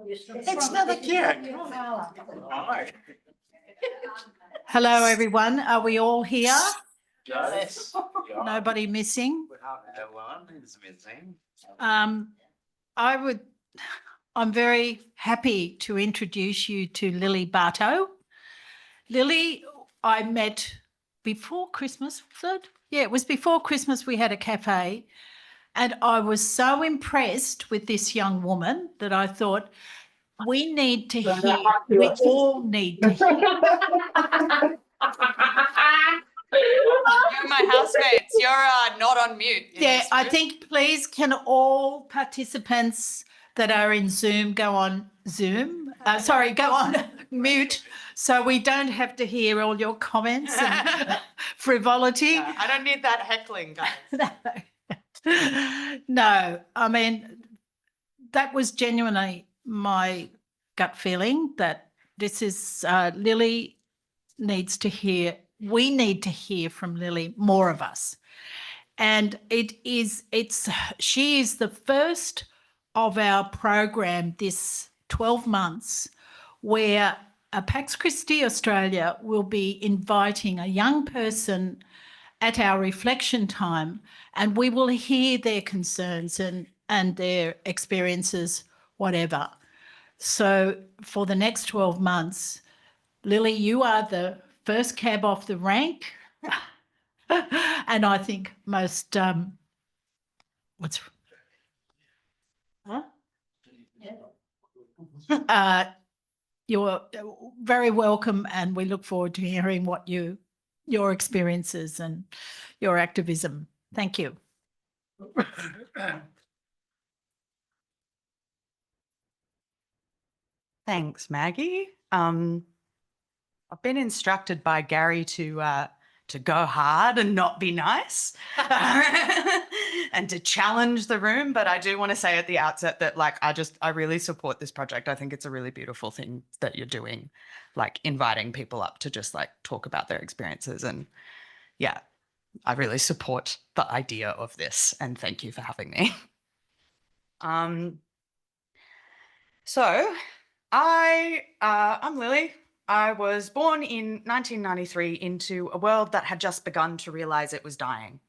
It's not a cake. Hello, everyone. Are we all here? Yes. Nobody missing? No one is missing. I'm very happy to introduce you to Lilli Barto. Lilli, I met before Christmas. It was before Christmas. We had a cafe, and I was so impressed with this young woman that I thought we need to hear. We all need to hear. You're my housemates. You're not on mute. Yeah, I think please can all participants that are in Zoom go on Zoom? Go on mute so we don't have to hear all your comments and frivolity. Yeah, I don't need that heckling, guys. No, I mean, that was genuinely my gut feeling that this is Lilli needs to hear. We need to hear from Lilli, more of us. And she is the first of our program this 12 months where Pax Christi Australia will be inviting a young person at our reflection time, and we will hear their concerns and their experiences, whatever. So for the next 12 months, Lilli, you are the first cab off the rank. And I think most you're very welcome, and we look forward to hearing what your experiences and your activism. Thank you. Thanks, Maggie. I've been instructed by Gary to go hard and not be nice and to challenge the room. But I do want to say at the outset that I really support this project. I think it's a really beautiful thing that you're doing, like inviting people up to just talk about their experiences. And yeah, I really support the idea of this, and thank you for having me. So I'm Lilli. I was born in 1993 into a world that had just begun to realise it was dying.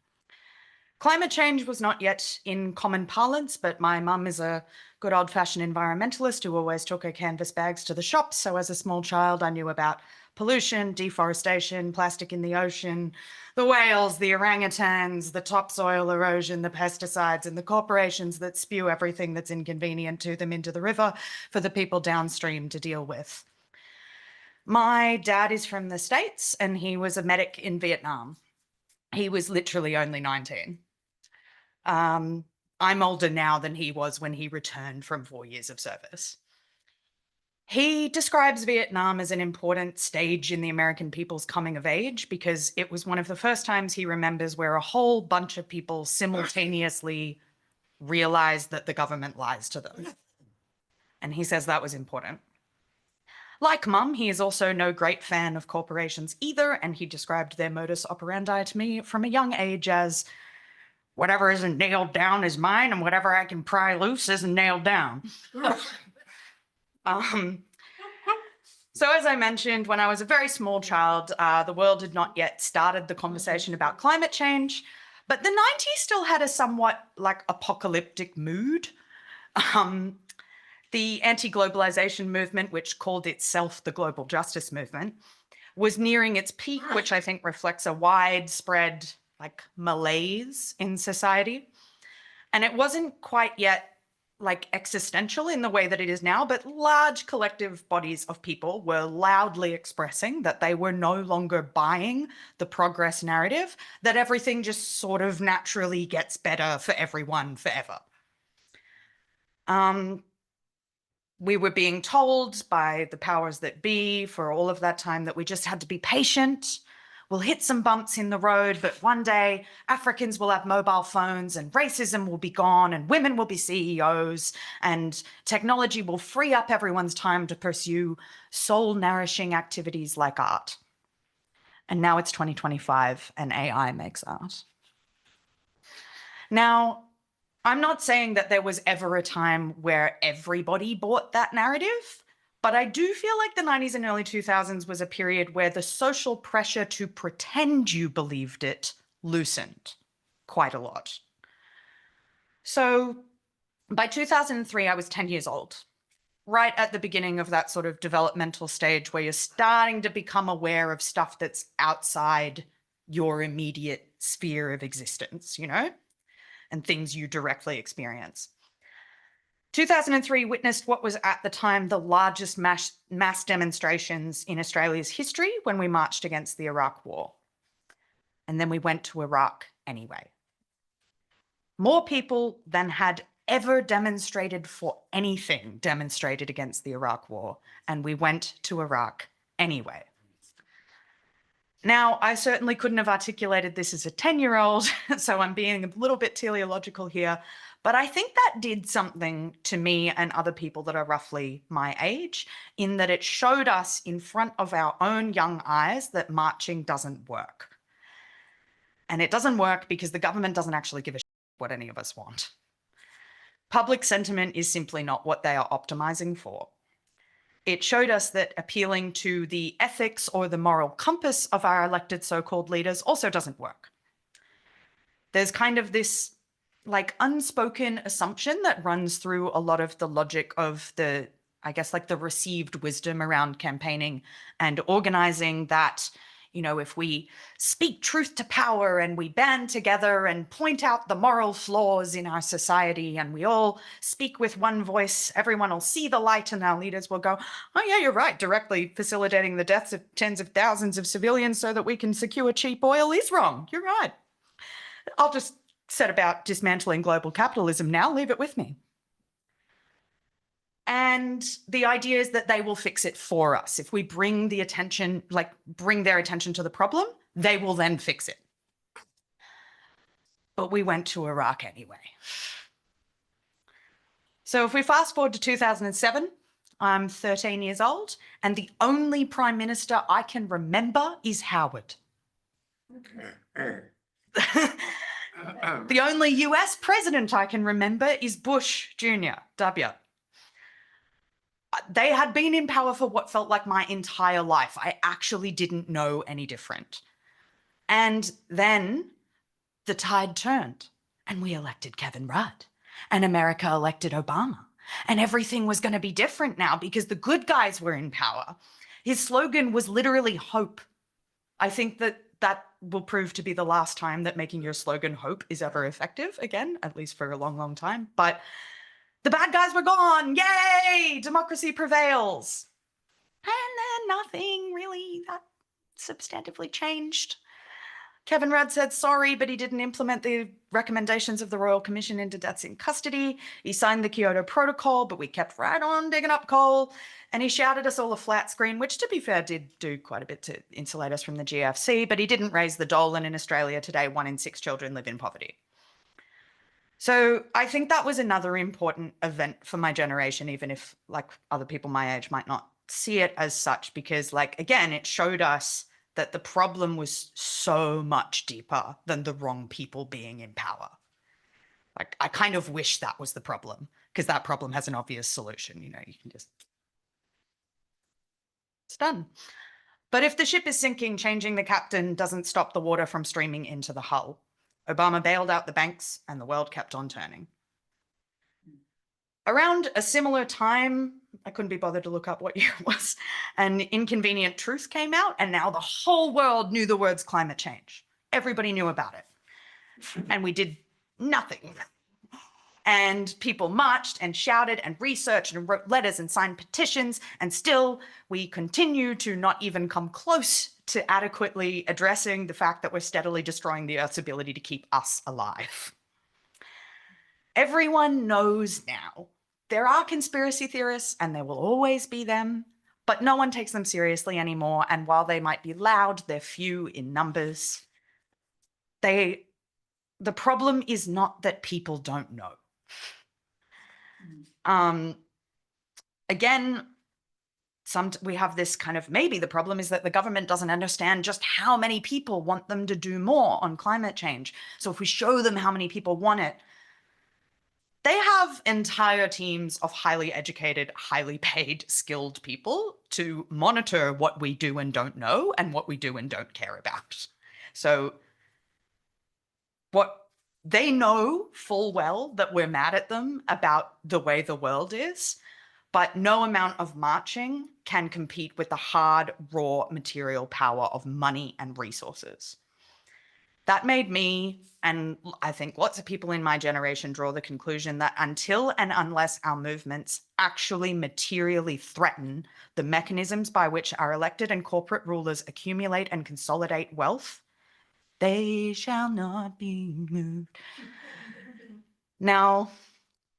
Climate change was not yet in common parlance, but my mum is a good old-fashioned environmentalist who always took her canvas bags to the shops. So as a small child, I knew about pollution, deforestation, plastic in the ocean, the whales, the orangutans, the topsoil erosion, the pesticides, and the corporations that spew everything that's inconvenient to them into the river for the people downstream to deal with. My dad is from the States, and he was a medic in Vietnam. He was literally only 19. I'm older now than he was when he returned from 4 years of service. He describes Vietnam as an important stage in the American people's coming of age because it was one of the first times he remembers where a whole bunch of people simultaneously realized that the government lies to them. And he says that was important. Like Mum, he is also no great fan of corporations either, and he described their modus operandi to me from a young age as whatever isn't nailed down is mine, and whatever I can pry loose isn't nailed down. So as I mentioned, when I was a very small child, the world had not yet started the conversation about climate change, but the 90s still had a somewhat apocalyptic mood. The anti-globalization movement, which called itself the global justice movement, was nearing its peak, which I think reflects a widespread malaise in society. And it wasn't quite yet existential in the way that it is now, but large collective bodies of people were loudly expressing that they were no longer buying the progress narrative, that everything just sort of naturally gets better for everyone forever. We were being told by the powers that be for all of that time that we just had to be patient. We'll hit some bumps in the road, but one day Africans will have mobile phones and racism will be gone and women will be CEOs and technology will free up everyone's time to pursue soul-nourishing activities like art. And now it's 2025 and AI makes art. Now, I'm not saying that there was ever a time where everybody bought that narrative, but I do feel like the 90s and early 2000s was a period where the social pressure to pretend you believed it loosened quite a lot. So by 2003, I was 10 years old, right at the beginning of that sort of developmental stage where you're starting to become aware of stuff that's outside your immediate sphere of existence, you know, and things you directly experience. 2003 witnessed what was at the time the largest mass demonstrations in Australia's history when we marched against the Iraq War. And then we went to Iraq anyway. More people than had ever demonstrated for anything demonstrated against the Iraq War, and we went to Iraq anyway. Now, I certainly couldn't have articulated this as a 10-year-old, so I'm being a little bit teleological here, but I think that did something to me and other people that are roughly my age, in that it showed us in front of our own young eyes that marching doesn't work. And it doesn't work because the government doesn't actually give a shit what any of us want. Public sentiment is simply not what they are optimizing for. It showed us that appealing to the ethics or the moral compass of our elected so-called leaders also doesn't work. There's kind of this like unspoken assumption that runs through a lot of the logic of the, I guess, like the received wisdom around campaigning and organizing that, you know, if we speak truth to power and we band together and point out the moral flaws in our society and we all speak with one voice, everyone will see the light and our leaders will go, oh yeah, you're right, directly facilitating the deaths of tens of thousands of civilians so that we can secure cheap oil is wrong. You're right. I'll just set about dismantling global capitalism now, leave it with me. And the idea is that they will fix it for us. If we bring the attention, like bring their attention to the problem, they will then fix it. But we went to Iraq anyway. So if we fast forward to 2007, I'm 13 years old, and the only prime minister I can remember is Howard. The only US president I can remember is Bush Jr., W. They had been in power for what felt like my entire life. I actually didn't know any different. And then the tide turned and we elected Kevin Rudd and America elected Obama. And everything was going to be different now because the good guys were in power. His slogan was literally hope. I think that that will prove to be the last time that making your slogan hope is ever effective again, at least for a long, long time. But the bad guys were gone. Yay! Democracy prevails. And then nothing really that substantively changed. Kevin Rudd said sorry, but he didn't implement the recommendations of the Royal Commission into deaths in custody. He signed the Kyoto Protocol, but we kept right on digging up coal. And he shouted us all a flat screen, which to be fair did do quite a bit to insulate us from the GFC, but he didn't raise the dole. And in Australia today, 1 in 6 children live in poverty. So I think that was another important event for my generation, even if like other people my age might not see it as such, because like, again, it showed us that the problem was so much deeper than the wrong people being in power. Like, I kind of wish that was the problem, because that problem has an obvious solution. You know, you can just, it's done. But if the ship is sinking, changing the captain doesn't stop the water from streaming into the hull. Obama bailed out the banks and the world kept on turning. Around a similar time, I couldn't be bothered to look up what year it was, an Inconvenient Truth came out, and now the whole world knew the words climate change. Everybody knew about it. And we did nothing. And people marched and shouted and researched and wrote letters and signed petitions, and still we continue to not even come close to adequately addressing the fact that we're steadily destroying the Earth's ability to keep us alive. Everyone knows now. There are conspiracy theorists, and there will always be them, but no one takes them seriously anymore. And while they might be loud, they're few in numbers. The problem is not that people don't know. Again, we have this kind of, maybe the problem is that the government doesn't understand just how many people want them to do more on climate change. So if we show them how many people want it, they have entire teams of highly educated, highly paid, skilled people to monitor what we do and don't know and what we do and don't care about. So what they know full well that we're mad at them about the way the world is, but no amount of marching can compete with the hard, raw material power of money and resources. That made me, and I think lots of people in my generation, draw the conclusion that until and unless our movements actually materially threaten the mechanisms by which our elected and corporate rulers accumulate and consolidate wealth, they shall not be moved. Now,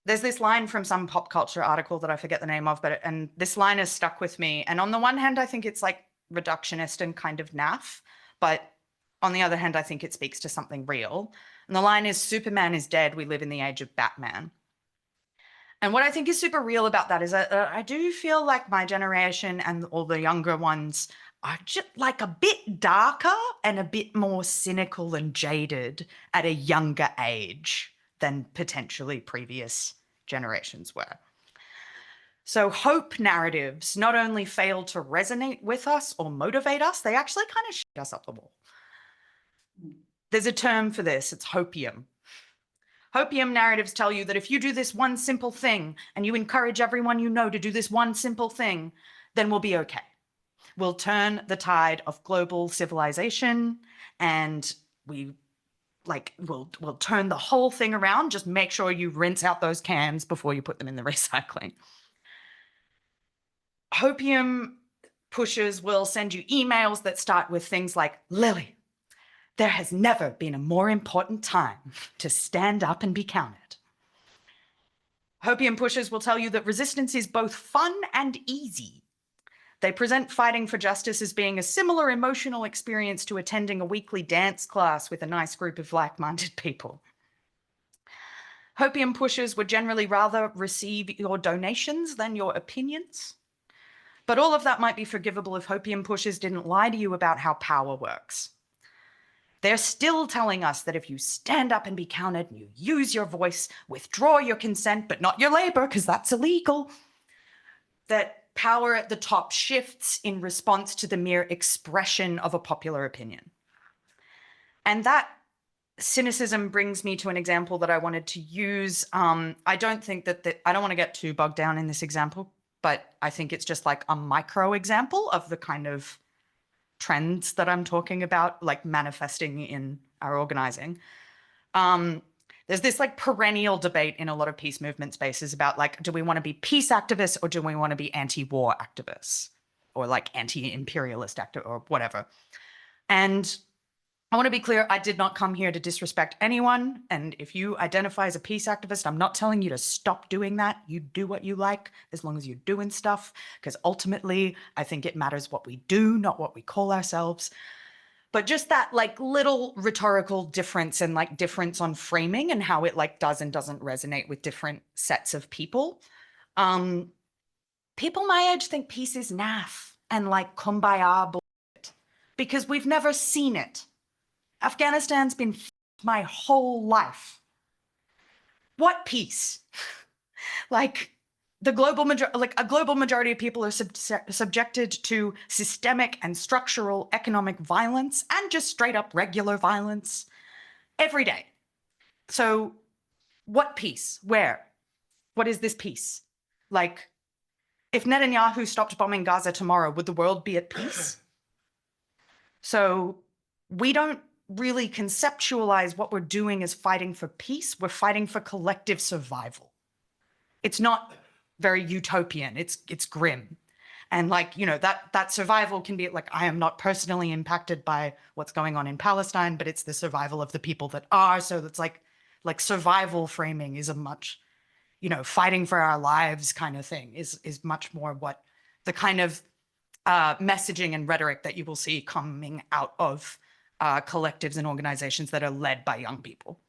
there's this line from some pop culture article that I forget the name of, and this line has stuck with me. And on the one hand, I think it's like reductionist and kind of naff, but on the other hand, I think it speaks to something real. And the line is, Superman is dead, we live in the age of Batman. And what I think is super real about that is that I do feel like my generation and all the younger ones are just like a bit darker and a bit more cynical and jaded at a younger age than potentially previous generations were. So hope narratives not only fail to resonate with us or motivate us, they actually kind of shit us up the wall. There's a term for this, it's hopium. Hopium narratives tell you that if you do this one simple thing and you encourage everyone you know to do this one simple thing, then we'll be okay. We'll turn the tide of global civilization and we'll turn the whole thing around. Just make sure you rinse out those cans before you put them in the recycling. Hopium pushers will send you emails that start with things like, Lilli, there has never been a more important time to stand up and be counted. Hopium pushers will tell you that resistance is both fun and easy. They present fighting for justice as being a similar emotional experience to attending a weekly dance class with a nice group of like-minded people. Hopium pushers would generally rather receive your donations than your opinions. But all of that might be forgivable if hopium pushers didn't lie to you about how power works. They're still telling us that if you stand up and be counted and you use your voice, withdraw your consent, but not your labor, because that's illegal, that power at the top shifts in response to the mere expression of a popular opinion. And that cynicism brings me to an example that I wanted to use. I don't think I don't want to get too bogged down in this example, but I think it's just like a micro example of the kind of trends that I'm talking about, like manifesting in our organizing. There's this like perennial debate in a lot of peace movement spaces about like, do we want to be peace activists or do we want to be anti-war activists or like anti-imperialist activists or whatever? And I want to be clear, I did not come here to disrespect anyone. And if you identify as a peace activist, I'm not telling you to stop doing that. You do what you like as long as you're doing stuff, because ultimately I think it matters what we do, not what we call ourselves. But just that like little rhetorical difference and like difference on framing and how it like does and doesn't resonate with different sets of people. People my age think peace is naff and like kumbaya bullshit because we've never seen it. Afghanistan's been my whole life. What peace? Like a global majority of people are subjected to systemic and structural economic violence and just straight up regular violence every day. So what peace? Where? What is this peace? Like, if Netanyahu stopped bombing Gaza tomorrow, would the world be at peace? So we don't really conceptualize what we're doing as fighting for peace. We're fighting for collective survival. It's not very utopian. It's grim. And like, you know, that survival can be like, I am not personally impacted by what's going on in Palestine, but it's the survival of the people that are. So that's like survival framing is a much, you know, fighting for our lives kind of thing is much more what the kind of messaging and rhetoric that you will see coming out of collectives and organizations that are led by young people.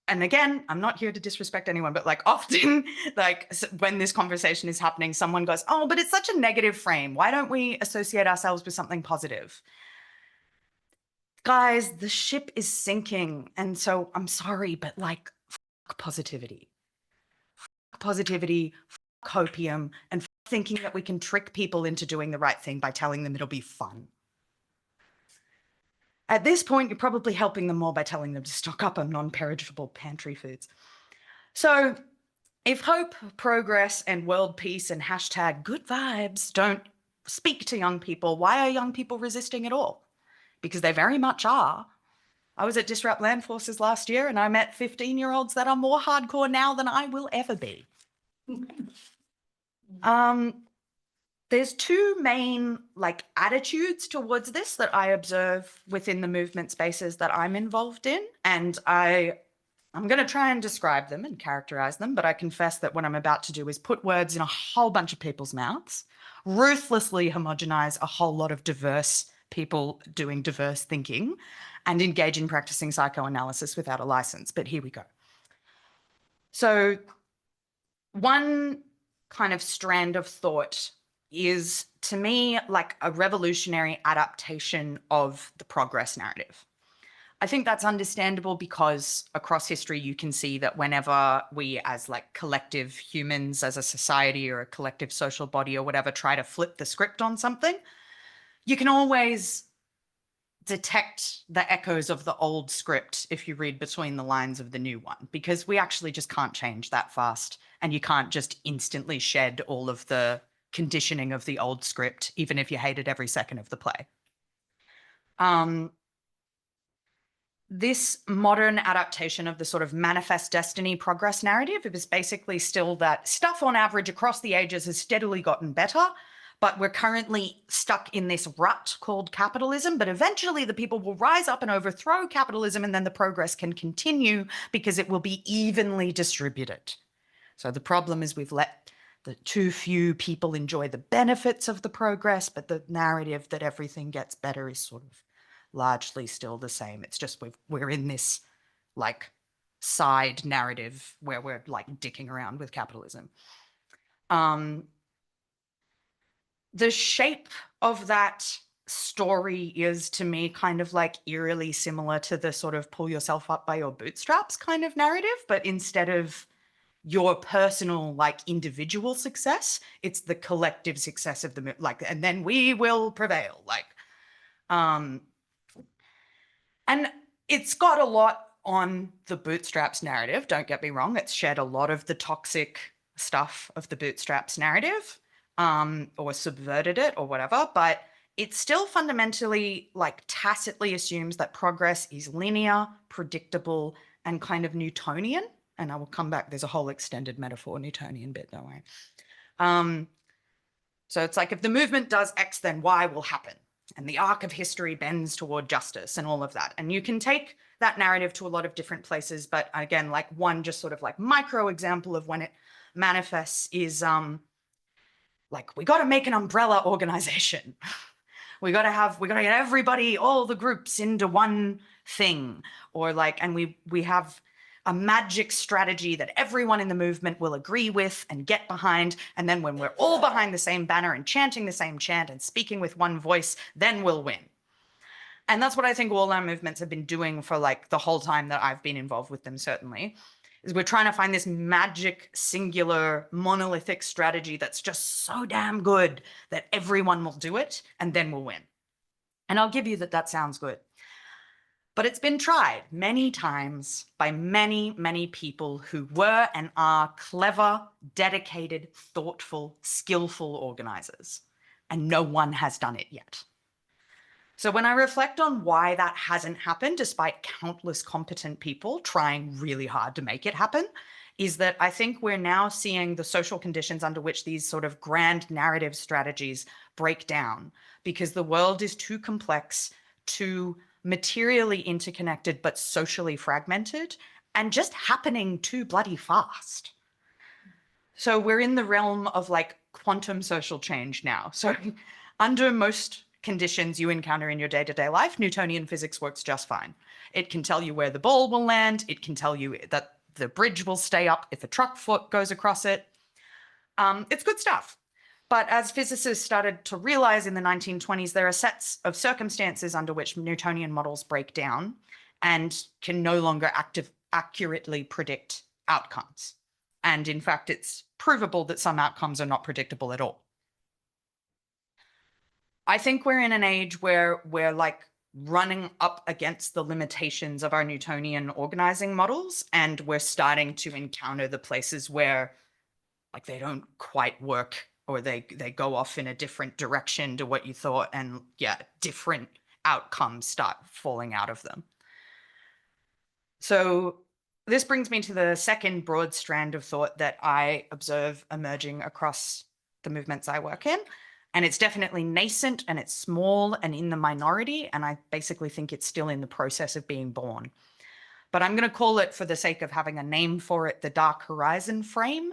And again, I'm not here to disrespect anyone, but like often, like when this conversation is happening, someone goes, oh, but it's such a negative frame. Why don't we associate ourselves with something positive? guys, the ship is sinking. And so I'm sorry, but like, fuck positivity. Fuck positivity, fuck opium, and fuck thinking that we can trick people into doing the right thing by telling them it'll be fun. At this point, you're probably helping them more by telling them to stock up on non-perishable pantry foods. So if hope, progress, and world peace and hashtag good vibes don't speak to young people, why are young people resisting at all? Because they very much are. I was at Disrupt Land Forces last year and I met 15-year-olds that are more hardcore now than I will ever be. There's two main attitudes towards this that I observe within the movement spaces that I'm involved in. And I'm going to try and describe them and characterize them, but I confess that what I'm about to do is put words in a whole bunch of people's mouths, ruthlessly homogenize a whole lot of diverse people doing diverse thinking, and engage in practicing psychoanalysis without a license. But here we go. So one kind of strand of thought is, to me, like a revolutionary adaptation of the progress narrative. I think that's understandable because across history, you can see that whenever we as collective humans, as a society or a collective social body or whatever, try to flip the script on something, you can always detect the echoes of the old script if you read between the lines of the new one, because we actually just can't change that fast. And you can't just instantly shed all of the conditioning of the old script, even if you hated every second of the play. This modern adaptation of the sort of manifest destiny progress narrative is basically still that stuff on average across the ages has steadily gotten better, but we're currently stuck in this rut called capitalism. But eventually the people will rise up and overthrow capitalism, and then the progress can continue because it will be evenly distributed. So the problem is we've let the too few people enjoy the benefits of the progress, but the narrative that everything gets better is sort of largely still the same. It's just we're in this side narrative where we're dicking around with capitalism. The shape of that story is, to me, kind of eerily similar to the sort of pull yourself up by your bootstraps kind of narrative, but instead of your personal individual success, it's the collective success of the and then we will prevail. And it's got a lot on the bootstraps narrative, don't get me wrong. It's shed a lot of the toxic stuff of the bootstraps narrative, or subverted it or whatever, but it still fundamentally tacitly assumes that progress is linear, predictable, and kind of Newtonian. And I will come back, there's a whole extended metaphor Newtonian bit, don't worry. So it's if the movement does X, then Y will happen. And the arc of history bends toward justice and all of that. And you can take that narrative to a lot of different places. But again, one just sort of micro example of when it manifests is we got to make an umbrella organization. we got to get everybody, all the groups into one thing. Or and we have a magic strategy that everyone in the movement will agree with and get behind. And then when we're all behind the same banner and chanting the same chant and speaking with one voice, then we'll win. And that's what I think all our movements have been doing for the whole time that I've been involved with them, certainly, is we're trying to find this magic, singular, monolithic strategy that's just so damn good that everyone will do it and then we'll win. And I'll give you that sounds good. But it's been tried many times by many, many people who were and are clever, dedicated, thoughtful, skillful organizers. And no one has done it yet. So when I reflect on why that hasn't happened, despite countless competent people trying really hard to make it happen, is that I think we're now seeing the social conditions under which these sort of grand narrative strategies break down, because the world is too complex, too materially interconnected, but socially fragmented, and just happening too bloody fast. So we're in the realm of quantum social change now. So under most conditions you encounter in your day-to-day life, Newtonian physics works just fine. It can tell you where the ball will land. It can tell you that the bridge will stay up if a truck foot goes across it. It's good stuff. But as physicists started to realize in the 1920s, there are sets of circumstances under which Newtonian models break down and can no longer accurately predict outcomes. And in fact, it's provable that some outcomes are not predictable at all. I think we're in an age where we're like running up against the limitations of our Newtonian organizing models, and we're starting to encounter the places where like they don't quite work, or they go off in a different direction to what you thought, and yeah, different outcomes start falling out of them. So this brings me to the second broad strand of thought that I observe emerging across the movements I work in. And it's definitely nascent and it's small and in the minority. And I basically think it's still in the process of being born. But I'm going to call it, for the sake of having a name for it, the dark horizon frame,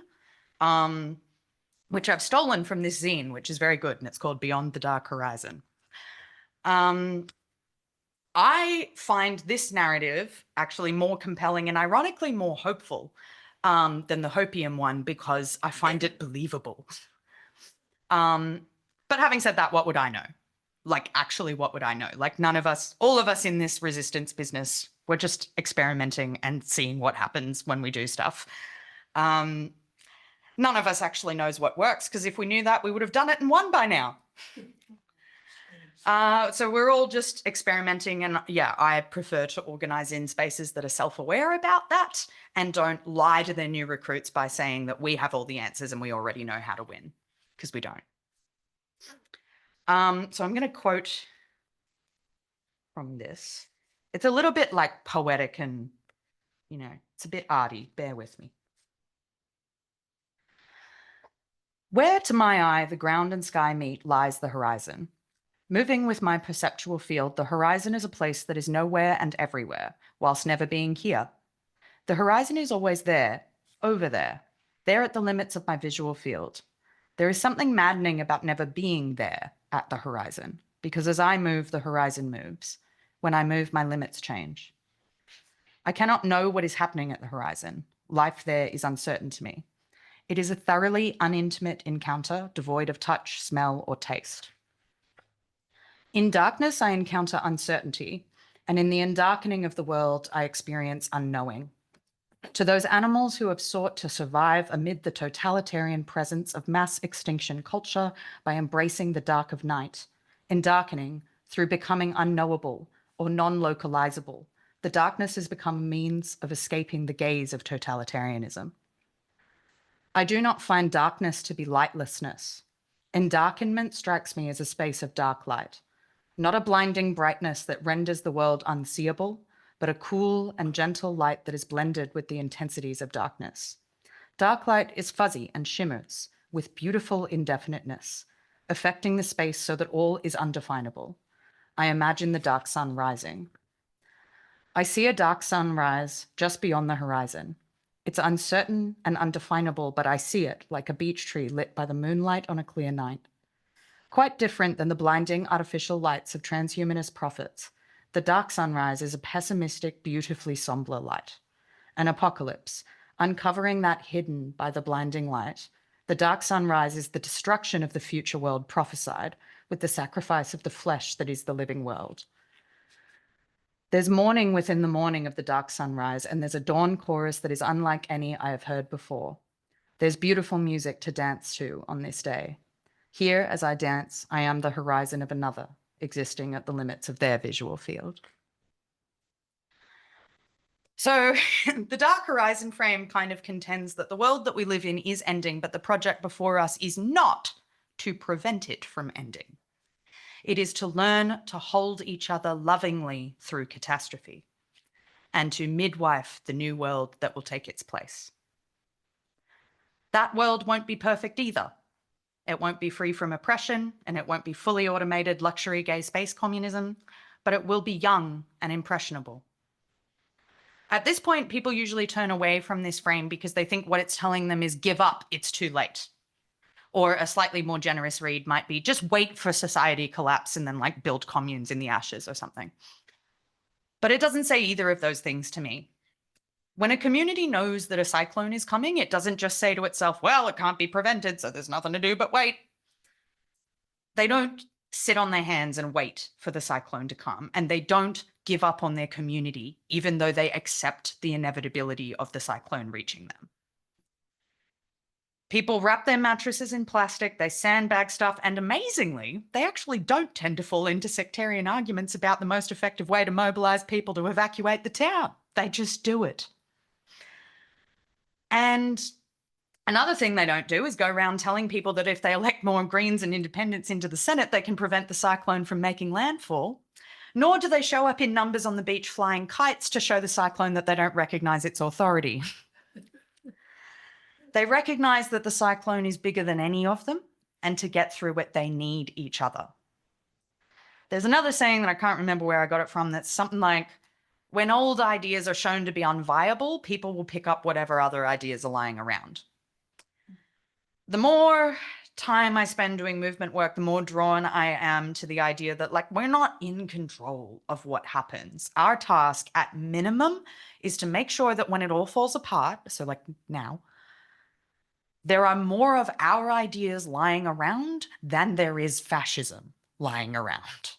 which I've stolen from this zine, which is very good. And it's called Beyond the Dark Horizon. I find this narrative actually more compelling and ironically more hopeful than the Hopium one, because I find it believable. But having said that, what would I know? Like, actually, what would I know? Like, none of us, all of us in this resistance business, we're just experimenting and seeing what happens when we do stuff. None of us actually knows what works, because if we knew that, we would have done it and won by now. So we're all just experimenting, and yeah, I prefer to organize in spaces that are self-aware about that and don't lie to their new recruits by saying that we have all the answers and we already know how to win, because we don't. So I'm going to quote from this. It's a little bit like poetic and, you know, it's a bit arty. Bear with me. Where to my eye the ground and sky meet lies the horizon. Moving with my perceptual field, the horizon is a place that is nowhere and everywhere, whilst never being here. The horizon is always there, over there at the limits of my visual field. There is something maddening about never being there at the horizon, because as I move, the horizon moves. When I move, my limits change. I cannot know what is happening at the horizon. Life there is uncertain to me. It is a thoroughly unintimate encounter, devoid of touch, smell, or taste. In darkness, I encounter uncertainty, and in the undarkening of the world, I experience unknowing. To those animals who have sought to survive amid the totalitarian presence of mass extinction culture by embracing the dark of night, in darkening, through becoming unknowable or non-localizable, the darkness has become a means of escaping the gaze of totalitarianism. I do not find darkness to be lightlessness. Endarkenment strikes me as a space of dark light, not a blinding brightness that renders the world unseeable, but a cool and gentle light that is blended with the intensities of darkness. Dark light is fuzzy and shimmers with beautiful indefiniteness, affecting the space so that all is undefinable. I imagine the dark sun rising. I see a dark sun rise just beyond the horizon. It's uncertain and undefinable, but I see it like a beech tree lit by the moonlight on a clear night. Quite different than the blinding artificial lights of transhumanist prophets, the dark sunrise is a pessimistic, beautifully somber light. An apocalypse, uncovering that hidden by the blinding light. The dark sunrise is the destruction of the future world prophesied with the sacrifice of the flesh that is the living world. There's mourning within the morning of the dark sunrise, and there's a dawn chorus that is unlike any I have heard before. There's beautiful music to dance to on this day. Here, as I dance, I am the horizon of another, existing at the limits of their visual field. So the dark horizon frame kind of contends that the world that we live in is ending, but the project before us is not to prevent it from ending. It is to learn to hold each other lovingly through catastrophe and to midwife the new world that will take its place. That world won't be perfect either. It won't be free from oppression, and it won't be fully automated luxury gay space communism, but it will be young and impressionable. At this point, people usually turn away from this frame because they think what it's telling them is give up, it's too late. Or a slightly more generous read might be just wait for society collapse and then like build communes in the ashes or something. But it doesn't say either of those things to me. When a community knows that a cyclone is coming, it doesn't just say to itself, well, it can't be prevented, so there's nothing to do but wait. they don't sit on their hands and wait for the cyclone to come, and they don't give up on their community, even though they accept the inevitability of the cyclone reaching them. People wrap their mattresses in plastic, they sandbag stuff, and amazingly, they actually don't tend to fall into sectarian arguments about the most effective way to mobilize people to evacuate the town. They just do it. And another thing they don't do is go around telling people that if they elect more Greens and independents into the Senate, they can prevent the cyclone from making landfall. Nor do they show up in numbers on the beach flying kites to show the cyclone that they don't recognize its authority. They recognize that the cyclone is bigger than any of them, and to get through it, they need each other. There's another saying that I can't remember where I got it from that's something like, when old ideas are shown to be unviable, people will pick up whatever other ideas are lying around. The more time I spend doing movement work, the more drawn I am to the idea that, like, we're not in control of what happens. Our task at minimum is to make sure that when it all falls apart, so like now, there are more of our ideas lying around than there is fascism lying around.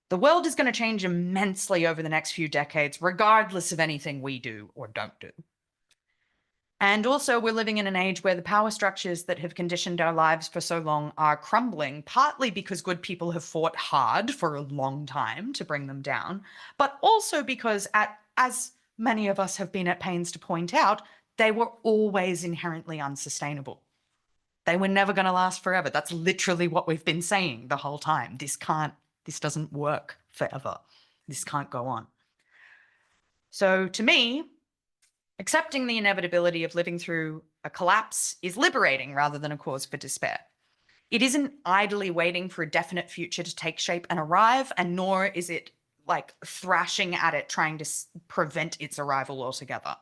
The world is going to change immensely over the next few decades, regardless of anything we do or don't do. And also, we're living in an age where the power structures that have conditioned our lives for so long are crumbling, partly because good people have fought hard for a long time to bring them down, but also because, as many of us have been at pains to point out, they were always inherently unsustainable. They were never going to last forever. That's literally what we've been saying the whole time. This doesn't work forever. This can't go on. So to me, accepting the inevitability of living through a collapse is liberating rather than a cause for despair. It isn't idly waiting for a definite future to take shape and arrive, and nor is it like thrashing at it, trying to prevent its arrival altogether.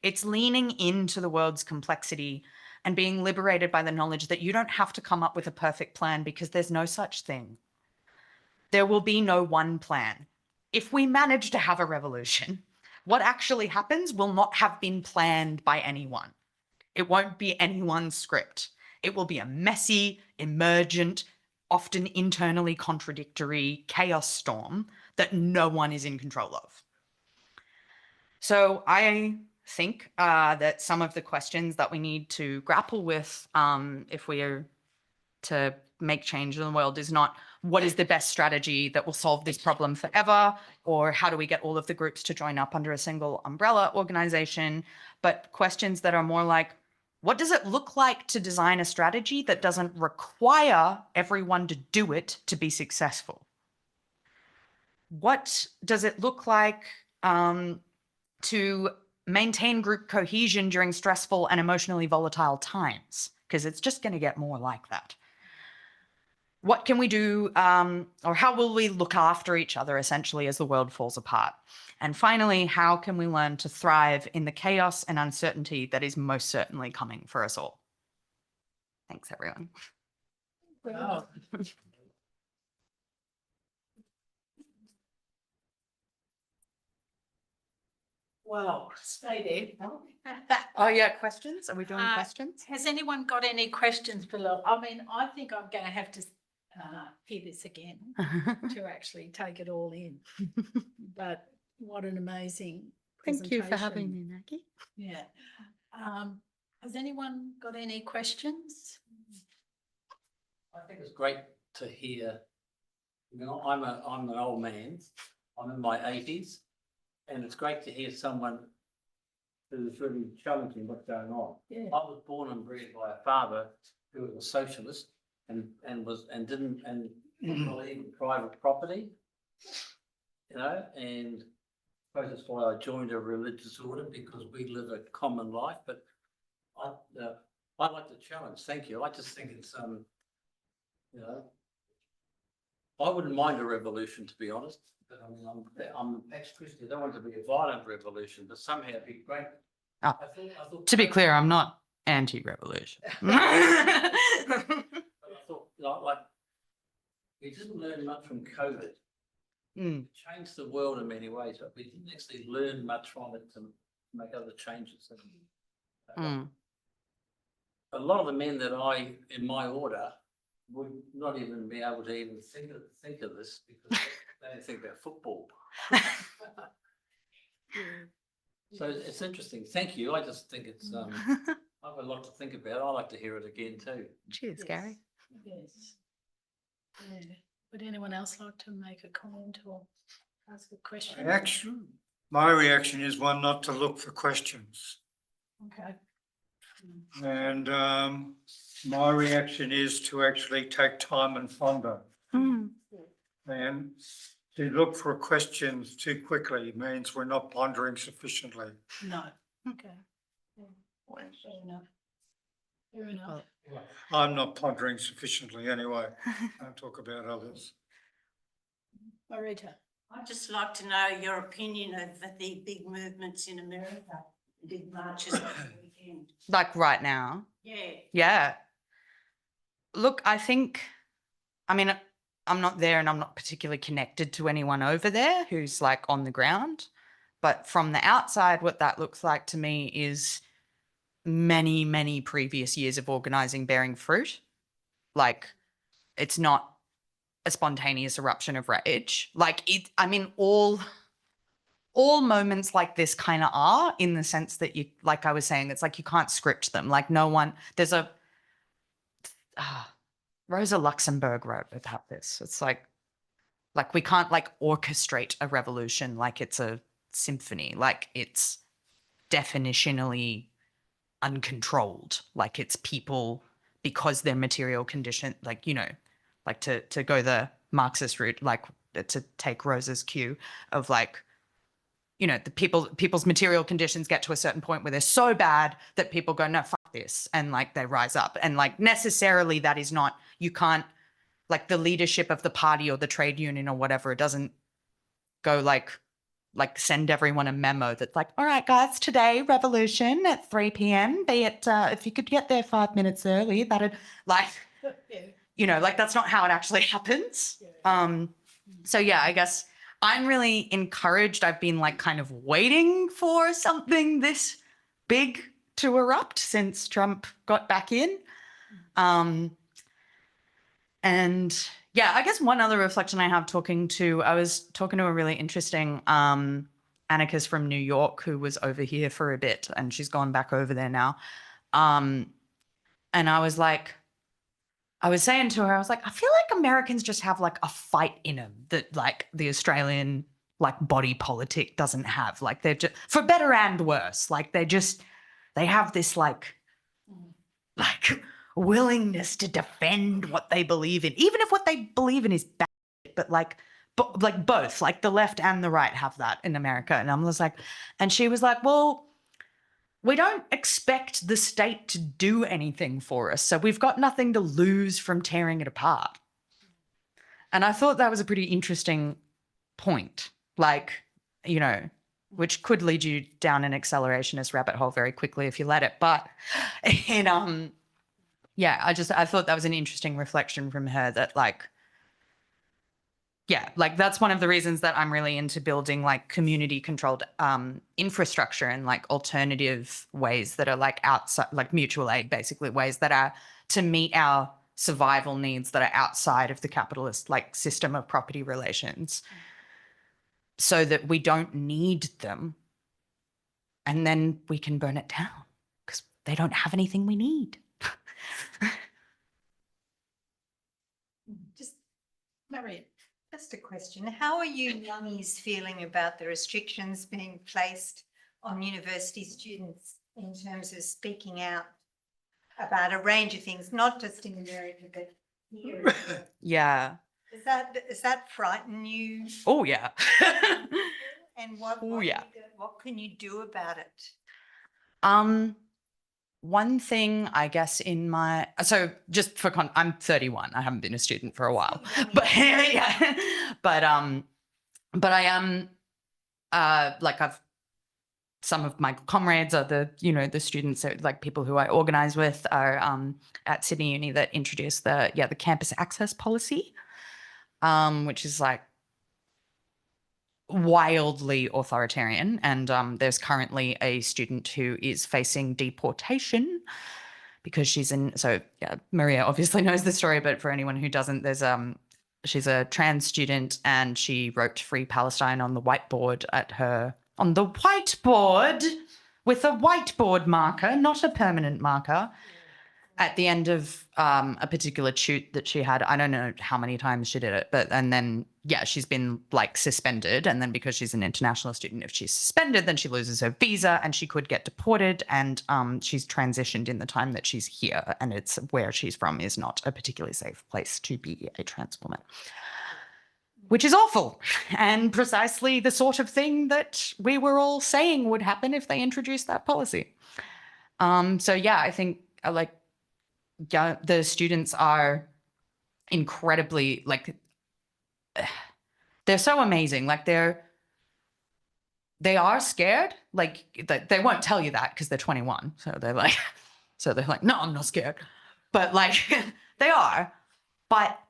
It's leaning into the world's complexity and being liberated by the knowledge that you don't have to come up with a perfect plan, because there's no such thing. There will be no one plan. If we manage to have a revolution, what actually happens will not have been planned by anyone. It won't be anyone's script. It will be a messy, emergent, often internally contradictory chaos storm that no one is in control of. So I think that some of the questions that we need to grapple with if we are to make change in the world is not what is the best strategy that will solve this problem forever, or how do we get all of the groups to join up under a single umbrella organization, but questions that are more like, what does it look like to design a strategy that doesn't require everyone to do it to be successful? What does it look like to maintain group cohesion during stressful and emotionally volatile times? Because it's just going to get more like that. What can we do, or how will we look after each other, essentially, as the world falls apart? And finally, how can we learn to thrive in the chaos and uncertainty that is most certainly coming for us all? Thanks, everyone. Wow. Wow, stay there. Oh, yeah, questions? Are we doing questions? Has anyone got any questions for Lil? I mean, I think I'm going to have to hear this again to actually take it all in. But what an amazing Thank you for having presentation. me, Maggie. Yeah. Has anyone got any questions? I think it's great to hear, you know, I'm an old man, I'm in my 80s, and it's great to hear someone who's really challenging what's going on. Yeah. I was born and bred by a father who was a socialist and didn't believe in private property, you know, and I suppose that's why I joined a religious order, because we live a common life. But I like the challenge. Thank you. I just think it's you know, I wouldn't mind a revolution, to be honest. But I mean, I'm ex-Christian. I don't want it to be a violent revolution, but somehow it'd be great. Oh, I thought to be clear, I'm not anti-revolution. But I thought, like, we didn't learn much from COVID. It changed the world in many ways, but we didn't actually learn much from it to make other changes. a lot of the men that in my order, would not even be able to even think of this because they don't think about football. So it's interesting. Thank you. I just think it's, I've got a lot to think about. I like to hear it again too. Cheers, Gary. Yes. Yeah. Would anyone else like to make a comment or ask a question? Actually, my reaction is one, not to look for questions. Okay. And my reaction is to actually take time and ponder. And to look for questions too quickly means we're not pondering sufficiently. No. Okay. Yeah. Fair enough. Fair enough. I'm not pondering sufficiently anyway. I'll talk about others. Marita. I'd just like to know your opinion of the big movements in America, big marches over the weekend. Like right now. Yeah. Yeah. Look, I think, I mean, I'm not there and I'm not particularly connected to anyone over there who's like on the ground. But from the outside, what that looks like to me is many, many previous years of organizing bearing fruit. Like, it's not a spontaneous eruption of rage. Like I mean, all moments like this kind of are, in the sense that you, like I was saying, it's like you can't script them. Like no one, there's a, Rosa Luxemburg wrote about this. It's like we can't like orchestrate a revolution like it's a symphony. Like it's definitionally uncontrolled. Like it's people, because their material condition, like, you know, like to go the Marxist route, like to take Rosa's cue of like, you know, the people's material conditions get to a certain point where they're so bad that people go, no, fuck this. And like they rise up. And like necessarily that is not, you can't, like the leadership of the party or the trade union or whatever, it doesn't go like send everyone a memo that's like, all right, guys, today revolution at 3 p.m. Be it, if you could get there 5 minutes early, that'd like, Yeah. you know, like that's not how it actually happens. So yeah, I guess I'm really encouraged. I've been like kind of waiting for something this big to erupt since Trump got back in. And yeah, I guess one other reflection I have I was talking to a really interesting anarchist from New York who was over here for a bit, and she's gone back over there now. And I was saying to her, I was like, I feel like Americans just have like a fight in them that like the Australian like body politic doesn't have. Like they're just, for better and worse, like they have this like willingness to defend what they believe in, even if what they believe in is bad, but like both, like the left and the right have that in America. And I'm just like, and she was like, well, we don't expect the state to do anything for us, so we've got nothing to lose from tearing it apart. And I thought that was a pretty interesting point, like, you know, which could lead you down an accelerationist rabbit hole very quickly if you let it. But yeah, I thought that was an interesting reflection from her that like, yeah, like that's one of the reasons that I'm really into building like community controlled infrastructure and like alternative ways that are like outside, like mutual aid, basically ways that are to meet our survival needs that are outside of the capitalist like system of property relations, so that we don't need them. And then we can burn it down because they don't have anything we need. Just Marion. a question. How are you youngies feeling about the restrictions being placed on university students in terms of speaking out about a range of things, not just in America, but here as well? Yeah. Does that frighten you? Oh, yeah. And what can you do about it? One thing, I guess, so just for I'm 31. I haven't been a student for a while, but yeah, but I am some of my comrades are the students, like people who I organize with are at Sydney Uni that introduced the campus access policy, which is like wildly authoritarian. And there's currently a student who is facing deportation because she's in, so yeah, Maria obviously knows the story, but for anyone who doesn't, there's she's a trans student and she wrote Free Palestine on the whiteboard with a whiteboard marker, not a permanent marker, at the end of a particular shoot that she had. I don't know how many times she did it, and then, yeah, she's been like suspended. And then because she's an international student, if she's suspended, then she loses her visa and she could get deported. And she's transitioned in the time that she's here. And it's where she's from is not a particularly safe place to be a trans woman, which is awful and precisely the sort of thing that we were all saying would happen if they introduced that policy. So yeah, I think yeah, the students are incredibly they're so amazing. Like they are scared. Like they won't tell you that because they're 21. So they're like, no, I'm not scared. But like they are, but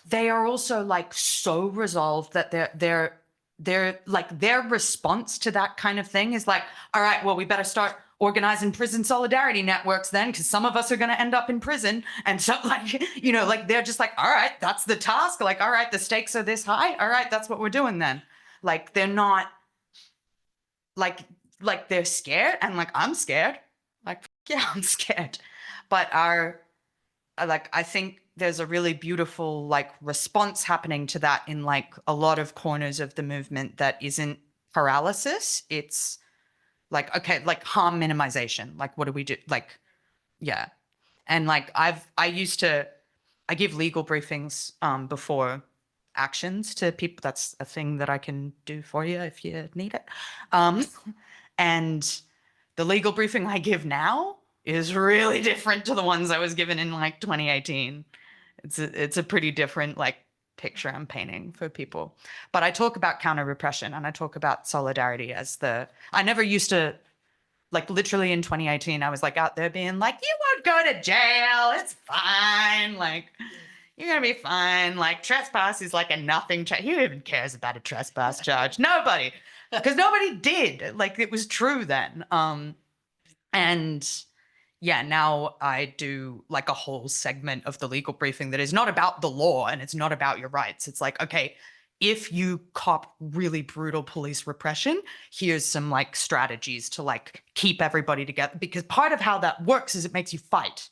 they are also like so resolved that they're like their response to that kind of thing is like, all right, well, we better start organizing prison solidarity networks then, because some of us are going to end up in prison. And so like, you know, like they're just like, all right, that's the task. Like, all right, the stakes are this high. All right, that's what we're doing then. Like they're not like they're scared, and like I'm scared. Like, yeah, I'm scared. But I think there's a really beautiful like response happening to that in like a lot of corners of the movement that isn't paralysis. It's like, okay, like harm minimization. Like, what do we do? Like, yeah. And like I give legal briefings before actions to people. That's a thing that I can do for you if you need it. And the legal briefing I give now is really different to the ones I was given in like 2018. It's a pretty different like picture I'm painting for people. But I talk about counter repression and I talk about solidarity as I never used to, like literally in 2018, I was like out there being like, you won't go to jail, it's fine. Like, you're gonna be fine. Like trespass is like a nothing charge. Who even cares about a trespass charge? Nobody, because nobody did. Like it was true then. And yeah, now I do like a whole segment of the legal briefing that is not about the law and it's not about your rights. It's like, okay, if you cop really brutal police repression, here's some like strategies to like keep everybody together. Because part of how that works is it makes you fight.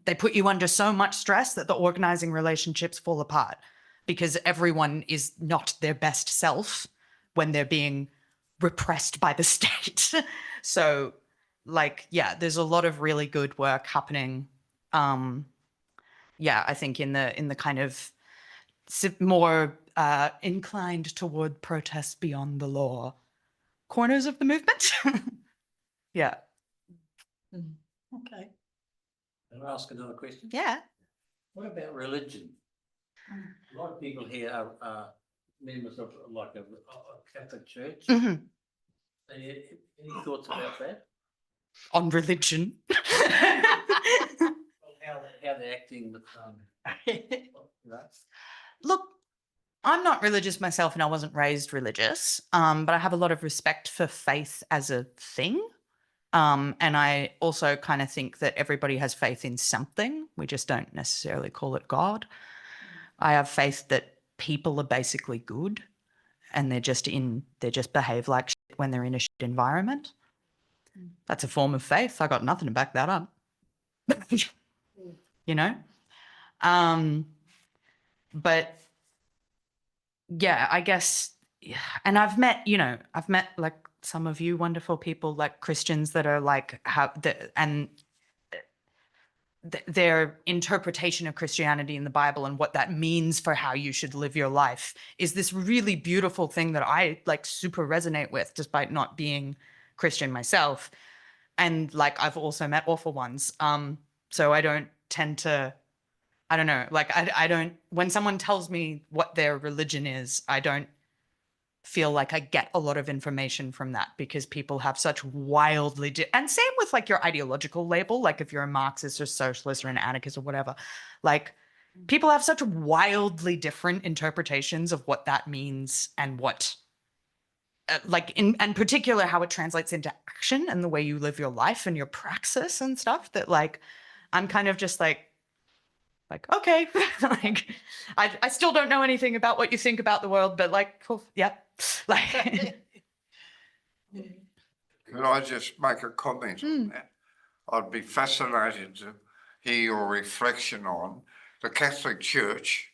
They put you under so much stress that the organizing relationships fall apart because everyone is not their best self when they're being repressed by the state. So like, yeah, there's a lot of really good work happening. Yeah, I think in the kind of more inclined toward protests beyond the law corners of the movement. Yeah. Okay. Can I ask another question? Yeah. What about religion? A lot of people here are members of like a Catholic church. Mm-hmm. Any thoughts about that? On religion. How they're acting with Look, I'm not religious myself and I wasn't raised religious, but I have a lot of respect for faith as a thing. And I also kind of think that everybody has faith in something. We just don't necessarily call it God. I have faith that people are basically good and they just behave like shit when they're in a shit environment. That's a form of faith. I got nothing to back that up. You know? But yeah, I guess, and I've met like some of you wonderful people, like Christians that are like, their interpretation of Christianity in the Bible and what that means for how you should live your life is this really beautiful thing that I like super resonate with, despite not being Christian myself. And like, I've also met awful ones. So I don't tend to, I don't know, like I don't, when someone tells me what their religion is, I don't feel like I get a lot of information from that because people have such wildly, and same with like your ideological label, like if you're a Marxist or socialist or an anarchist or whatever, like people have such wildly different interpretations of what that means and what like in particular how it translates into action and the way you live your life and your praxis and stuff, that like I'm kind of just like okay, like I still don't know anything about what you think about the world, but like cool, yep. Like Can I just make a comment on that? I'd be fascinated to hear your reflection on the Catholic Church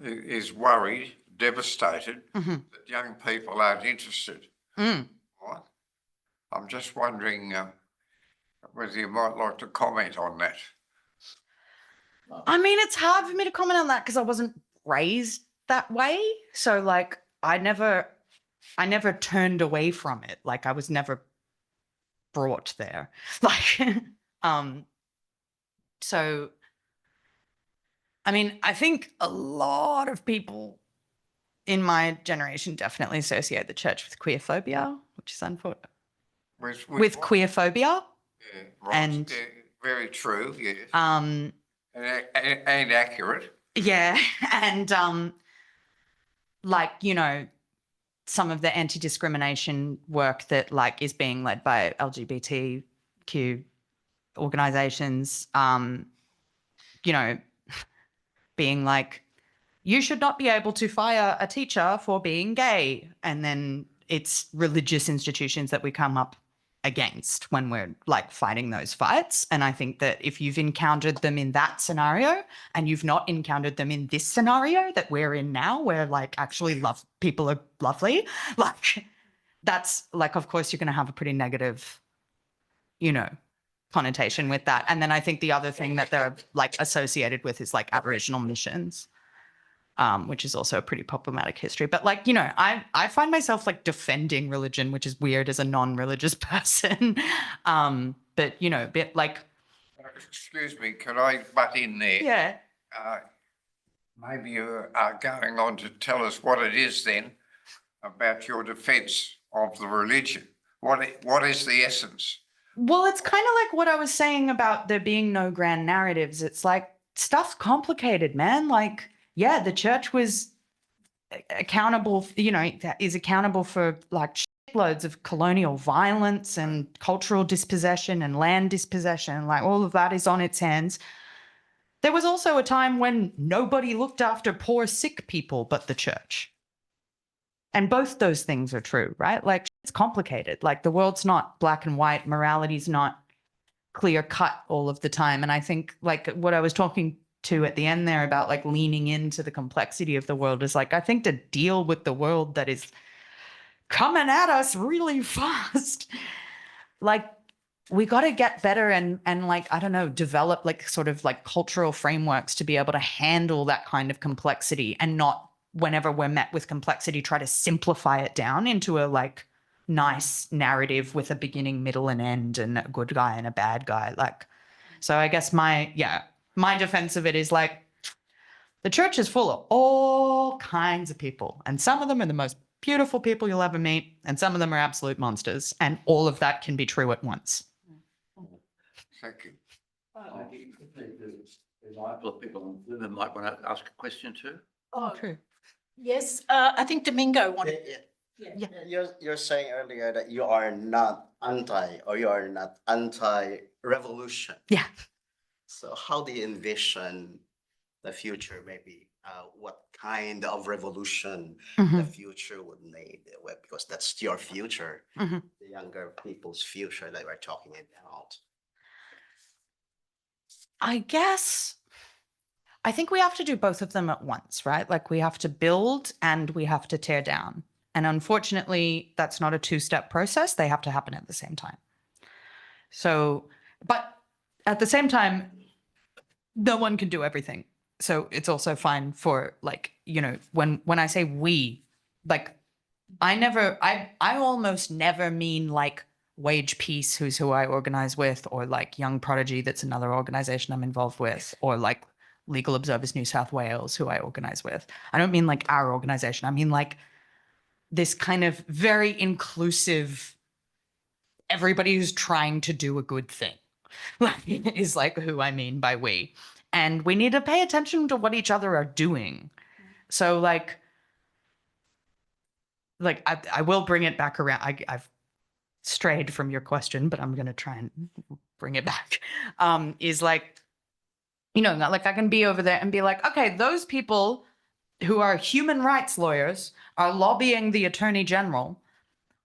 is worried, devastated that young people aren't interested. Right? I'm just wondering whether you might like to comment on that. I mean, it's hard for me to comment on that because I wasn't raised that way. So like I never turned away from it. Like I was never brought there. Like so I mean, I think a lot of people in my generation definitely associate the church with queer phobia, which is unfortunate. With what? queer phobia. Yeah, right. And yeah, very true, yes. And accurate. Yeah. And like, you know, some of the anti-discrimination work that like is being led by LGBTQ organizations, you know, being like, you should not be able to fire a teacher for being gay. And then it's religious institutions that we come up against when we're like fighting those fights. And I think that if you've encountered them in that scenario and you've not encountered them in this scenario that we're in now, where like actually people are lovely, like that's like, of course, you're going to have a pretty negative, you know, connotation with that. And then I think the other thing that they're like associated with is like Aboriginal missions, which is also a pretty problematic history. But like, you know, I find myself like defending religion, which is weird as a non-religious person. But you know, a bit like. Excuse me, can I butt in there? Yeah. Maybe you are going on to tell us what it is then about your defence of the religion. What is the essence? Well, it's kind of like what I was saying about there being no grand narratives. It's like stuff's complicated, man. Like, yeah, the church was accountable, you know, is accountable for like shitloads of colonial violence and cultural dispossession and land dispossession. Like all of that is on its hands. There was also a time when nobody looked after poor, sick people but the church. And both those things are true, right? Like it's complicated. Like the world's not black and white. Morality's not clear cut all of the time. And I think like what I was talking to at the end there about like leaning into the complexity of the world is like, I think to deal with the world that is coming at us really fast, like we got to get better and like, I don't know, develop like sort of like cultural frameworks to be able to handle that kind of complexity and not whenever we're met with complexity, try to simplify it down into a like nice narrative with a beginning, middle and end and a good guy and a bad guy. Like, so I guess my defense of it is like the church is full of all kinds of people and some of them are the most beautiful people you'll ever meet and some of them are absolute monsters and all of that can be true at once. Thank you. I think there's a couple of people that might want to ask a question too. Oh, true. Yes, I think Domingo wanted. Yeah. You're saying earlier that you are not anti-revolution. Yeah. So how do you envision the future? Maybe what kind of revolution the future would need? Well, because that's your future, the younger people's future that we're talking about. I think we have to do both of them at once, right? Like we have to build and we have to tear down. And unfortunately, that's not a two-step process. They have to happen at the same time. So, but at the same time, no one can do everything. So it's also fine for like, you know, when I say we, like I almost never mean like Wage Peace, who's who I organize with, or like Young Prodigy, that's another organization I'm involved with, or like Legal Observers New South Wales, who I organize with. I don't mean like our organization. I mean like this kind of very inclusive, everybody who's trying to do a good thing is like who I mean by we. And we need to pay attention to what each other are doing. So like, like I will bring it back around. I've strayed from your question, but I'm going to try and bring it back. Is like, you know, like I can be over there and be like, okay, those people who are human rights lawyers are lobbying the attorney general.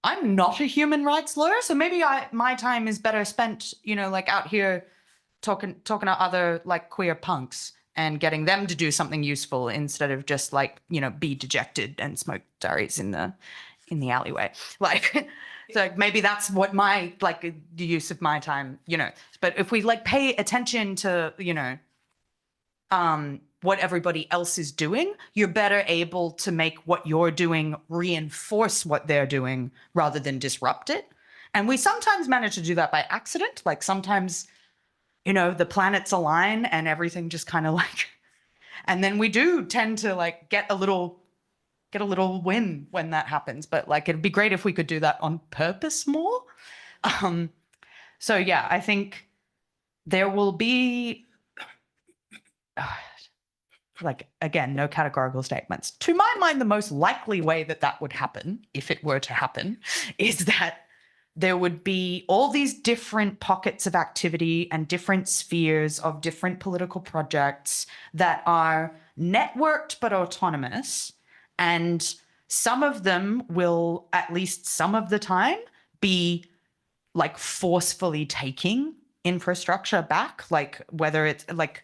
I'm not a human rights lawyer, so maybe my time is better spent, you know, like out here talking to other like queer punks and getting them to do something useful instead of just like, you know, be dejected and smoke durries in the alleyway. Like, so maybe that's what my, like, the use of my time, you know. But if we like pay attention to, you know, what everybody else is doing, you're better able to make what you're doing reinforce what they're doing rather than disrupt it. And we sometimes manage to do that by accident. Like sometimes, you know, the planets align and everything just kind of like, and then we do tend to like get a little win when that happens. But like, it'd be great if we could do that on purpose more. So yeah, I think there will be, like, again, no categorical statements. To my mind, the most likely way that that would happen, if it were to happen, is that there would be all these different pockets of activity and different spheres of different political projects that are networked but autonomous. And some of them will, at least some of the time, be like forcefully taking infrastructure back, like whether it's like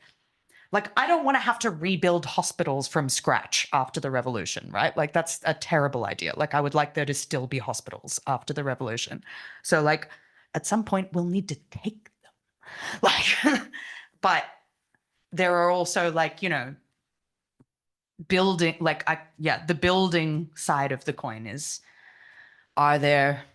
I don't want to have to rebuild hospitals from scratch after the revolution, right? Like that's a terrible idea. Like I would like there to still be hospitals after the revolution. So like at some point we'll need to take them. Like, but there are also like, you know, building, like the building side of the coin is, are there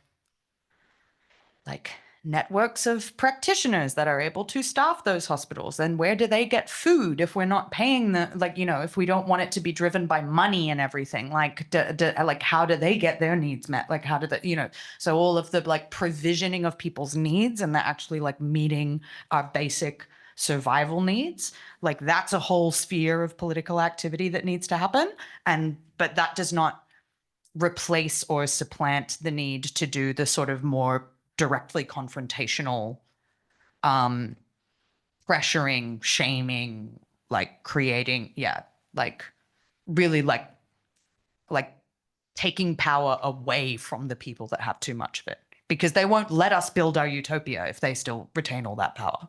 like networks of practitioners that are able to staff those hospitals? And where do they get food if we're not paying the, like, you know, if we don't want it to be driven by money and everything, like, like how do they get their needs met? Like how do they, you know, so all of the like provisioning of people's needs and they're actually like meeting our basic survival needs, like that's a whole sphere of political activity that needs to happen. But that does not replace or supplant the need to do the sort of more directly confrontational, pressuring, shaming, like creating, like really like taking power away from the people that have too much of it, because they won't let us build our utopia if they still retain all that power.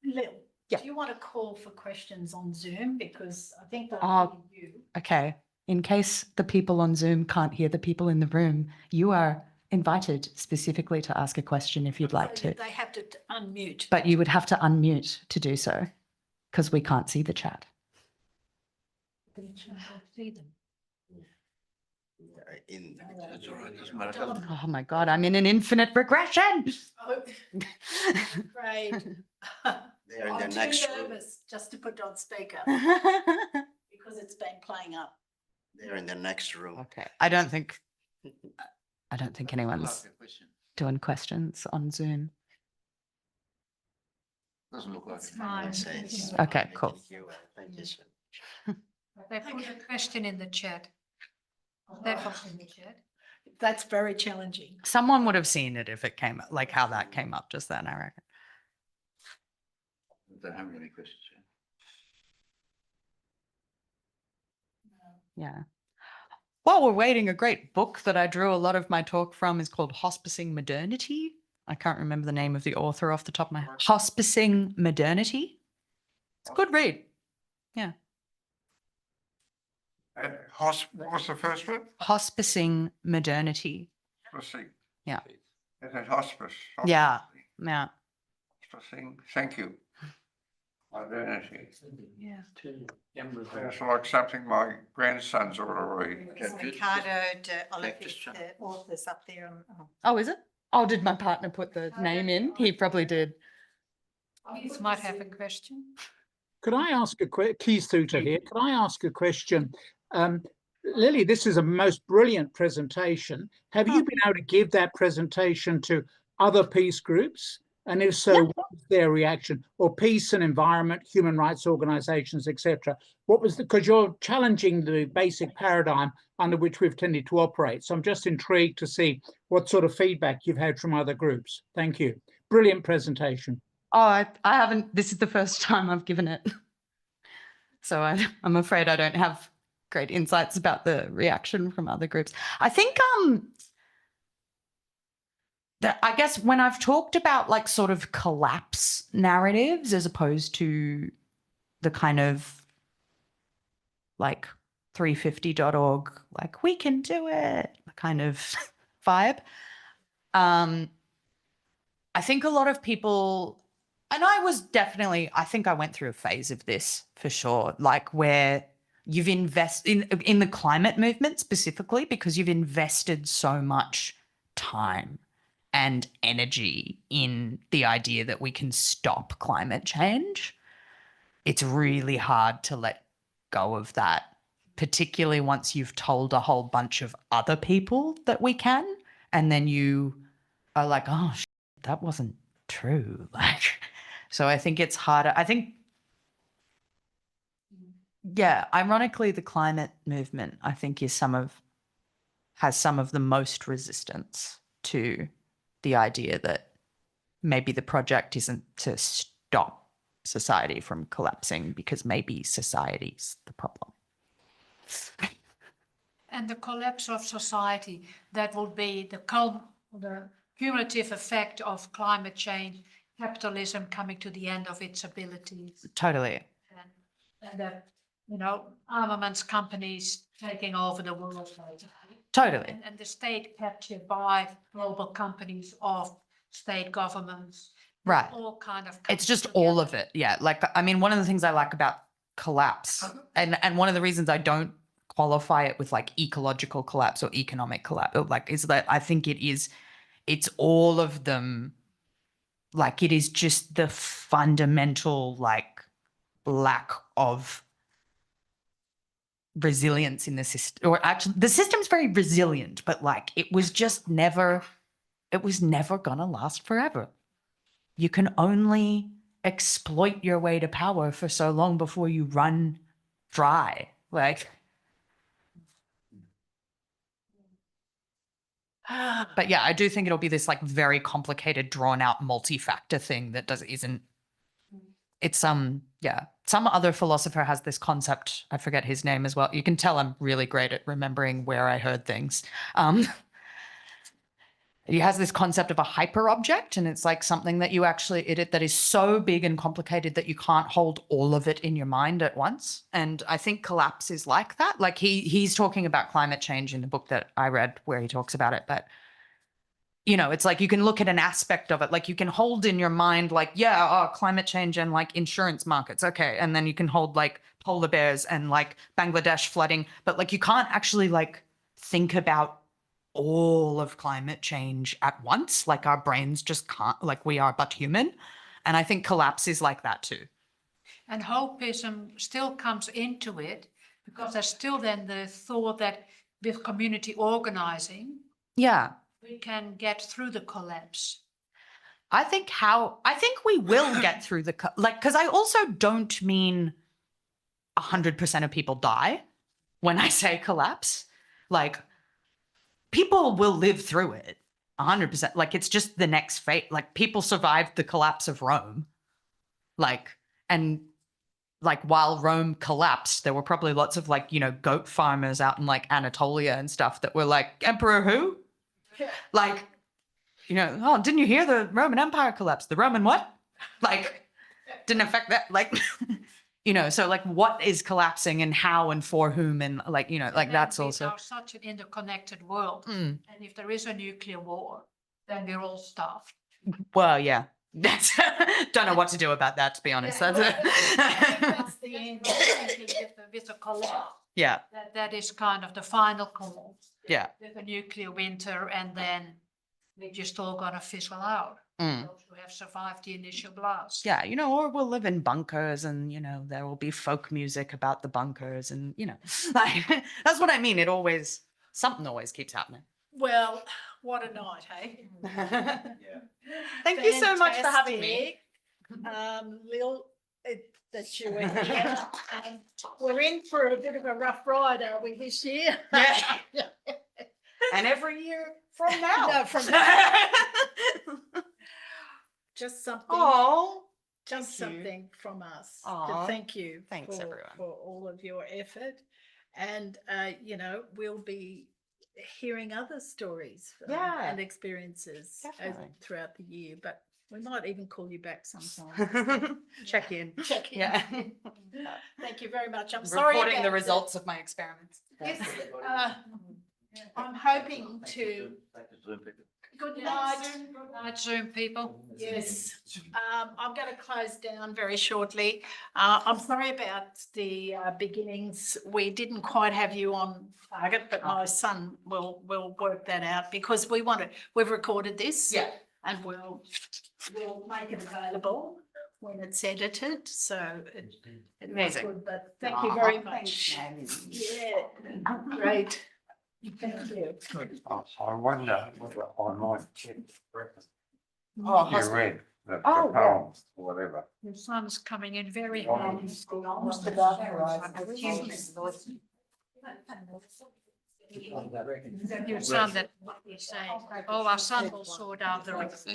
Lil, Yeah. do you want to call for questions on Zoom? Because I think they're Oh. hearing you. Okay. In case the people on Zoom can't hear the people in the room, you are invited specifically to ask a question if you'd like So to. they have to unmute. But you would have to unmute to do so because we can't see the chat. See them. Oh my God, I'm in an infinite regression. Oh, great. They're in I'm the next too room. nervous just to put on speaker Okay. because it's been playing up. They're in the next room. I don't think anyone's doing questions on Zoom. Doesn't look like It's it. fine. Okay, cool. Thank you. Thank you, sir. They put a question in the chat. They put in the chat. That's very challenging. Someone would have seen it if it came, like how that came up just then, I reckon. Don't have any questions. Yeah. While we're waiting, a great book that I drew a lot of my talk from is called Hospicing Modernity. I can't remember the name of the author off the top of my head. Hospicing Modernity. It's a good read. Yeah. And what was the first one? Hospicing Modernity. Hospicing. Yeah. Is it hospice? Yeah. Yeah. Hospicing. Thank you. Modernity. Yeah. It's like something my grandsons ought to read. Ricardo de Oliveira, the authors up there on. Oh, is it? Oh, did my partner put the name in? He probably did. You might have a question. Could I ask a Keith Thuter here? Could I ask a question? Lilli, this is a most brilliant presentation. Have you been able to give that presentation to other peace groups And if so, what was their reaction? Or peace and environment, human rights organizations, etc. What was because you're challenging the basic paradigm under which we've tended to operate. So I'm just intrigued to see what sort of feedback you've had from other groups. Thank you. Brilliant presentation. Oh, I haven't. This is the first time I've given it. So I'm afraid I don't have great insights about the reaction from other groups. I think that I guess when I've talked about like sort of collapse narratives as opposed to the kind of like 350.org, like we can do it kind of vibe. I think a lot of people, and I think I went through a phase of this for sure, like where you've invested in the climate movement specifically because you've invested so much time and energy in the idea that we can stop climate change. It's really hard to let go of that, particularly once you've told a whole bunch of other people that we can, and then you are like, oh, that wasn't true. Like, so I think it's harder. I think, yeah, ironically, the climate movement, I think, has some of the most resistance to the idea that maybe the project isn't to stop society from collapsing because maybe society's the problem. And the collapse of society, that will be the cumulative effect of climate change, capitalism coming to the end of its abilities. Totally. And the, armaments companies taking over the world. Totally. And the state captured by global companies of state governments. Right. All kind of. It's just all of it. Yeah. Like, I mean, one of the things I like about collapse, and one of the reasons I don't qualify it with like ecological collapse or economic collapse, like, is that I think it's all of them. Like, it is just the fundamental, like, lack of resilience in the system, or actually the system's very resilient, but like it was never gonna last forever. You can only exploit your way to power for so long before you run dry. Like, but yeah, I do think it'll be this like very complicated, drawn out, multi-factor thing that isn't. It's yeah. Some other philosopher has this concept. I forget his name as well. You can tell I'm really great at remembering where I heard things. He has this concept of a hyperobject, and it's like something that you actually that is so big and complicated that you can't hold all of it in your mind at once. And I think collapse is like that. Like he's talking about climate change in the book that I read where he talks about it, but it's like you can look at an aspect of it, like you can hold in your mind, like, climate change and like insurance markets. Okay. And then you can hold like polar bears and like Bangladesh flooding, but like you can't actually like think about all of climate change at once. Like our brains just can't, like we are but human. And I think collapse is like that too. And hopeism still comes into it because there's still then the thought that with community organizing, yeah, we can get through the collapse. I think we will get through because I also don't mean 100% of people die when I say collapse. Like, people will live through it 100%. Like, it's just the next fate. Like, people survived the collapse of Rome. Like, and like while Rome collapsed, there were probably lots of like, goat farmers out in like Anatolia and stuff that were like, Emperor who? Like, oh, didn't you hear the Roman Empire collapsed? The Roman what? Like, didn't affect that. Like, so like what is collapsing and how and for whom and like, like that's also. We are such an interconnected world. And if there is a nuclear war, then we're all starved. Well, yeah. Don't know what to do about that, to be honest. That's the end with the collapse. Yeah. That is kind of the final collapse. Yeah. With a nuclear winter, and then we're just all gonna fizzle out. Those who have survived the initial blast. Yeah, or we'll live in bunkers, and there will be folk music about the bunkers, and like that's what I mean. Something always keeps happening. Well, what a night, hey? Thank you so much for having me. Lil, that you were here. We're in for a bit of a rough ride, are we, this year? Yeah. And every year from now. No, from now. Just something. Oh, Just thank you. something from us. Aw, To thank you. thanks, for, everyone. For all of your effort. And, you know, we'll be hearing other stories Yeah. and experiences Definitely. throughout the year, but we might even call you back sometime. Check in. Check in. Yeah. Thank you very much. I'm sorry Reporting the about results of my experiments. Yes, I'm hoping to. Good night. Good night, Zoom people. Yes, I'm going to close down very shortly. I'm sorry about the beginnings. We didn't quite have you on target, but my son will work that out because we've recorded this. Yeah. And we'll make it available when it's edited. So it was Amazing. good, but thank you very much. Yeah, great. Thank you. I wonder whether I might check Oh, you read the Oh, yeah. poem or whatever. Your son's coming in very Oh. hard. Your son that you say, oh, our son will sort out the rest.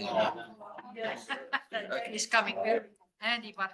He's coming very handy, but